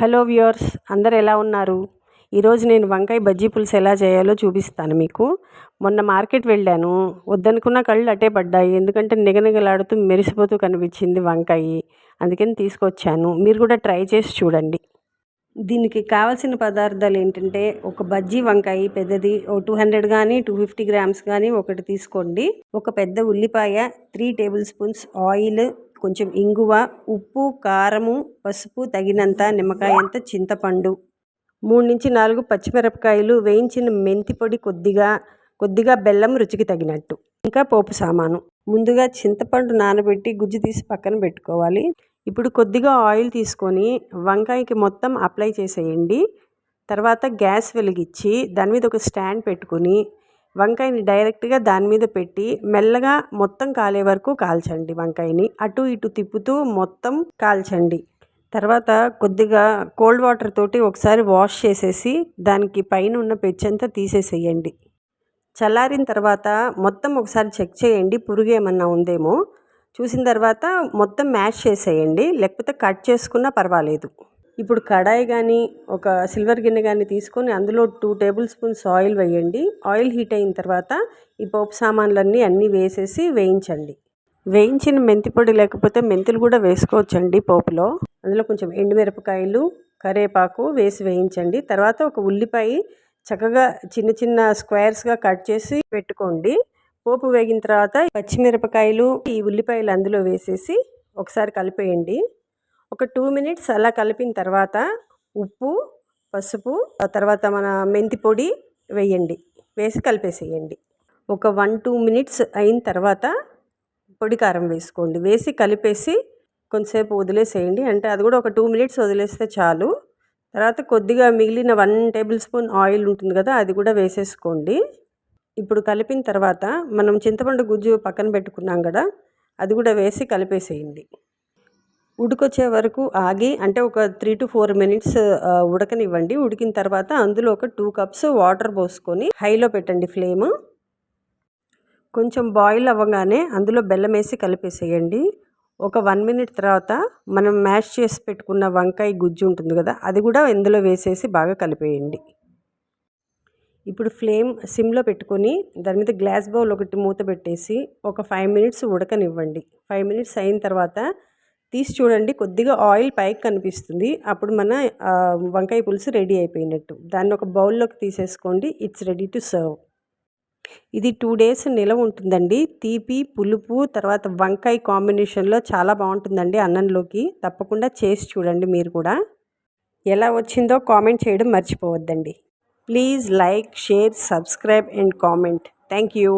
Hello viewers, అందరు ఎలా ఉన్నారు? ఈరోజు నేను వంకాయ బజ్జీ పులుసు ఎలా చేయాలో చూపిస్తాను మీకు. మొన్న మార్కెట్ వెళ్ళాను, వద్దనుకున్న కళ్ళు అట్టే పడ్డాయి. ఎందుకంటే నిగనిగలాడుతూ మెరిసిపోతూ కనిపించింది వంకాయ. అందుకని తీసుకొచ్చాను. మీరు కూడా ట్రై చేసి చూడండి. దీనికి కావాల్సిన పదార్థాలు ఏంటంటే, ఒక బజ్జీ వంకాయ పెద్దది 200 కానీ 250 గ్రామ్స్ కానీ ఒకటి తీసుకోండి. ఒక పెద్ద ఉల్లిపాయ, 3 టేబుల్ స్పూన్స్ ఆయిల్, కొంచెం ఇంగువ, ఉప్పు, కారము, పసుపు తగినంత, నిమ్మకాయ అంత, చింతపండు, 3-4 పచ్చిమిరపకాయలు, వేయించిన మెంతి పొడి కొద్దిగా బెల్లం రుచికి తగినట్టు, ఇంకా పోపు సామాను. ముందుగా చింతపండు నానబెట్టి గుజ్జు తీసి పక్కన పెట్టుకోవాలి. ఇప్పుడు కొద్దిగా ఆయిల్ తీసుకొని వంకాయకి మొత్తం అప్లై చేసేయండి. తర్వాత గ్యాస్ వెలిగించి దాని మీద ఒక స్టాండ్ పెట్టుకుని వంకాయని డైరెక్ట్గా దాని మీద పెట్టి మెల్లగా మొత్తం కాలే వరకు కాల్చండి. వంకాయని అటు ఇటు తిప్పుతూ మొత్తం కాల్చండి. తర్వాత కొద్దిగా కోల్డ్ వాటర్ తోటి ఒకసారి వాష్ చేసేసి దానికి పైన ఉన్న పెచ్చంతా తీసేసేయండి. చల్లారిన తర్వాత మొత్తం ఒకసారి చెక్ చేయండి, పురుగు ఏమన్నా ఉందేమో. చూసిన తర్వాత మొత్తం మ్యాష్ చేసేయండి, లేకపోతే కట్ చేసుకున్నా పర్వాలేదు. ఇప్పుడు కడాయి కానీ ఒక సిల్వర్ గిన్నె కానీ తీసుకొని అందులో 2 టేబుల్ స్పూన్స్ ఆయిల్ వేయండి. ఆయిల్ హీట్ అయిన తర్వాత ఈ పోపు సామాన్లన్నీ అన్నీ వేసేసి వేయించండి. వేయించిన మెంతి పొడి లేకపోతే మెంతులు కూడా వేసుకోవచ్చండి పోపులో. అందులో కొంచెం ఎండుమిరపకాయలు, కరివేపాకు వేసి వేయించండి. తర్వాత ఒక ఉల్లిపాయ చక్కగా చిన్న చిన్న స్క్వేర్స్గా కట్ చేసి పెట్టుకోండి. పోపు వేగిన తర్వాత పచ్చిమిరపకాయలు, ఈ ఉల్లిపాయలు అందులో వేసేసి ఒకసారి కలిపేయండి. ఒక 2 మినిట్స్ అలా కలిపిన తర్వాత ఉప్పు, పసుపు, తర్వాత మన మెంతి పొడి వేయండి. వేసి కలిపేసేయండి. ఒక 1-2 మినిట్స్ అయిన తర్వాత పొడి కారం వేసుకోండి. వేసి కలిపేసి కొంతసేపు వదిలేసేయండి. అంటే అది కూడా ఒక 2 మినిట్స్ వదిలేస్తే చాలు. తర్వాత కొద్దిగా మిగిలిన 1 టేబుల్ స్పూన్ ఆయిల్ ఉంటుంది కదా, అది కూడా వేసేసుకోండి. ఇప్పుడు కలిపిన తర్వాత మనం చింతపండు గుజ్జు పక్కన పెట్టుకున్నాం కదా, అది కూడా వేసి కలిపేసేయండి. ఉడికొచ్చే వరకు ఆగి, అంటే ఒక 3-4 మినిట్స్ ఉడకనివ్వండి. ఉడికిన తర్వాత అందులో ఒక 2 కప్స్ వాటర్ పోసుకొని హైలో పెట్టండి ఫ్లేమ్. కొంచెం బాయిల్ అవ్వగానే అందులో బెల్లం వేసి కలిపేసేయండి. ఒక 1 మినిట్ తర్వాత మనం మ్యాష్ చేసి పెట్టుకున్న వంకాయ గుజ్జు ఉంటుంది కదా, అది కూడా ఇందులో వేసేసి బాగా కలిపేయండి. ఇప్పుడు ఫ్లేమ్ సిమ్లో పెట్టుకొని దాని మీద గ్లాస్ బౌల్ ఒకటి మూత పెట్టేసి ఒక 5 మినిట్స్ ఉడకనివ్వండి. 5 మినిట్స్ అయిన తర్వాత తీసి చూడండి, కొద్దిగా ఆయిల్ పైకి కనిపిస్తుంది. అప్పుడు మన వంకాయ పులుసు రెడీ అయిపోయినట్టు. దాన్ని ఒక బౌల్లోకి తీసేసుకోండి. It's ready to serve. ఇది 2 డేస్ నిలవ ఉంటుందండి. తీపి, పులుపు, తర్వాత వంకాయ కాంబినేషన్లో చాలా బాగుంటుందండి అన్నంలోకి. తప్పకుండా చేసి చూడండి మీరు కూడా. ఎలా వచ్చిందో కామెంట్ చేయడం మర్చిపోవద్దండి. Please like, share, subscribe and comment. Thank you.